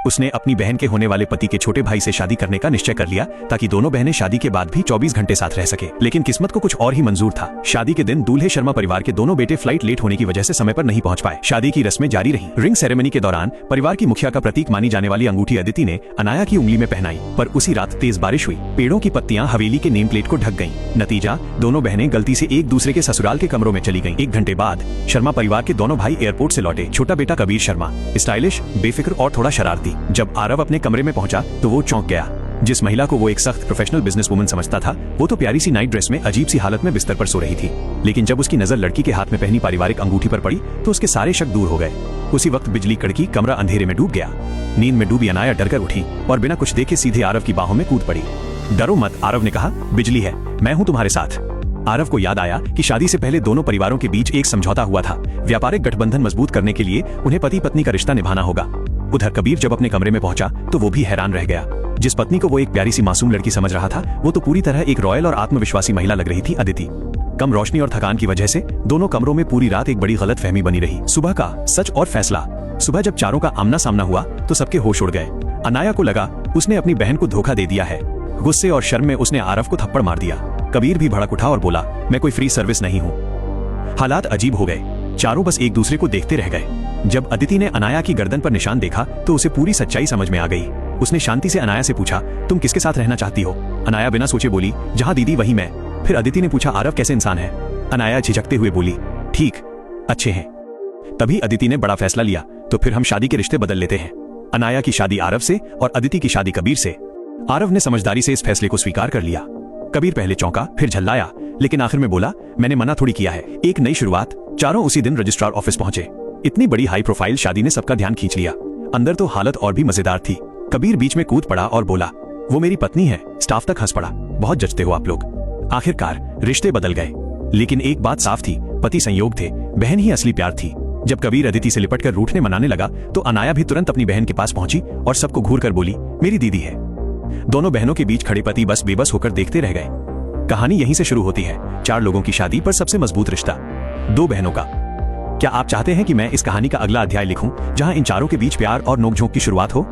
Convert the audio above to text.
उसने अपनी बहन के होने वाले पति के छोटे भाई से शादी करने का निश्चय कर लिया ताकि दोनों बहनें शादी के बाद भी 24 घंटे साथ रह सके। लेकिन किस्मत को कुछ और ही मंजूर था। शादी के दिन दूल्हे शर्मा परिवार के दोनों बेटे फ्लाइट लेट होने की वजह से समय पर नहीं पहुंच पाए। शादी की रस्में जारी रही। रिंग सेरेमनी के दौरान परिवार की मुखिया का प्रतीक मानी जाने वाली अंगूठी अदिति ने अनाया की उंगली में पहनाई, पर उसी रात तेज बारिश हुई। पेड़ों की पत्तियां हवेली के नेम प्लेट को ढक गईं। नतीजा, दोनों बहनें गलती से एक दूसरे के ससुराल के कमरों में चली गईं। 1 घंटे बाद शर्मा परिवार के दोनों भाई एयरपोर्ट से लौटे। छोटा बेटा कबीर शर्मा स्टाइलिश, बेफिक्र और थोड़ा शरारती। जब आरव अपने कमरे में पहुंचा तो वो चौंक गया। जिस महिला को वो एक सख्त प्रोफेशनल बिजनेस वुमन समझता था, वो तो प्यारी सी नाइट ड्रेस में अजीब सी हालत में बिस्तर पर सो रही थी। लेकिन जब उसकी नजर लड़की के हाथ में पहनी पारिवारिक अंगूठी पर पड़ी तो उसके सारे शक दूर हो गए। उसी वक्त बिजली कड़की, कमरा अंधेरे में डूब गया। नींद में डूबी अनाया डरकर उठी और बिना कुछ देखे सीधे आरव की बाहों में कूद पड़ी। डरो मत, आरव ने कहा, बिजली है, मैं हूं तुम्हारे साथ। आरव को याद आया कि शादी से पहले दोनों परिवारों के बीच एक समझौता हुआ था। व्यापारिक गठबंधन मजबूत करने के लिए उन्हें पति पत्नी का रिश्ता निभाना होगा। उधर कबीर जब अपने कमरे में पहुंचा तो वो भी हैरान रह गया। जिस पत्नी को वो एक प्यारी सी मासूम लड़की समझ रहा था, वो तो पूरी तरह एक रॉयल और आत्मविश्वासी महिला लग रही थी, अदिति। कम रोशनी और थकान की वजह से दोनों कमरों में पूरी रात एक बड़ी गलतफहमी बनी रही। सुबह का सच और फैसला। सुबह जब चारों का आमना सामना हुआ तो सबके होश उड़ गए। अनाया को लगा उसने अपनी बहन को धोखा दे दिया है। गुस्से और शर्म में उसने आरव को थप्पड़ मार दिया। कबीर भी भड़क उठा और बोला, मैं कोई फ्री सर्विस नहीं हूँ। हालात अजीब हो गए। चारों बस एक दूसरे को देखते रह गए। जब अदिति ने अनाया की गर्दन पर निशान देखा तो उसे पूरी सच्चाई समझ में आ गई। उसने शांति से अनाया से पूछा, तुम किसके साथ रहना चाहती हो? अनाया बिना सोचे बोली, जहां दीदी वहीं मैं। फिर अदिति ने पूछा, आरव कैसे इंसान है? अनाया झिझकते हुए बोली, ठीक, अच्छे हैं। तभी अदिति ने बड़ा फैसला लिया, तो फिर हम शादी के रिश्ते बदल लेते हैं। अनाया की शादी आरव से और अदिति की शादी कबीर से। आरव ने समझदारी से इस फैसले को स्वीकार कर लिया। कबीर पहले चौंका, फिर झल्लाया, लेकिन आखिर में बोला, मैंने मना थोड़ी किया है। एक नई शुरुआत। चारों उसी दिन रजिस्ट्रार ऑफिस पहुंचे। इतनी बड़ी हाई प्रोफाइल शादी ने सबका ध्यान खींच लिया। अंदर तो हालत और भी मजेदार थी। कबीर बीच में कूद पड़ा और बोला, वो मेरी पत्नी है। स्टाफ तक हंस पड़ा। बहुत जचते हो आप लोग। आखिरकार रिश्ते बदल गए। लेकिन एक बात साफ थी, पति संयोग थे, बहन ही असली प्यार थी। जब कबीर अदिति से लिपटकर रूठने मनाने लगा तो अनाया भी तुरंत अपनी बहन के पास पहुंची और सबको घूर कर बोली, मेरी दीदी है। दोनों बहनों के बीच खड़े पति बस बेबस होकर देखते रह गए। कहानी यहीं से शुरू होती है। 4 लोगों की शादी पर सबसे मजबूत रिश्ता, 2 बहनों का। क्या आप चाहते हैं कि मैं इस कहानी का अगला अध्याय लिखूं, जहां इन चारों के बीच प्यार और नोकझोंक की शुरुआत हो?